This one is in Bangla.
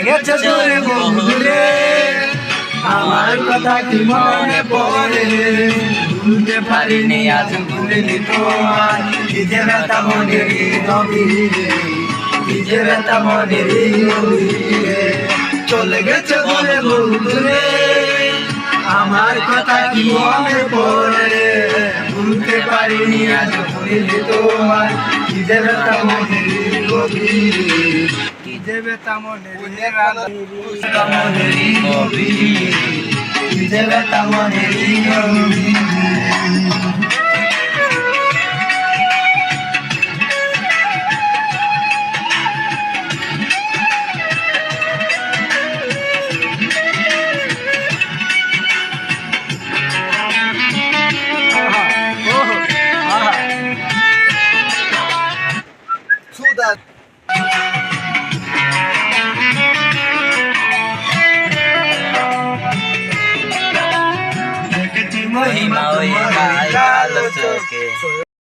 গেছে দূরে বন্ধুরে আমার কথা কি মনে পড়ে ভুলতে পারিনি আজ ভুলিনি তোমার কি যে ব্যথা মনের গভীরে কি যে ব্যথা মনের গভীরে চলে গেছে দূরে বন্ধুরে আমার কথা কি মনে পড়ে ভুলতে পারিনি আজ ভুলিনি তোমার কি যে ব্যথা মনের গভীরে কি যে ব্যথা মনের গভীরে কি যে ব্যথা মনের গভীরে महिमा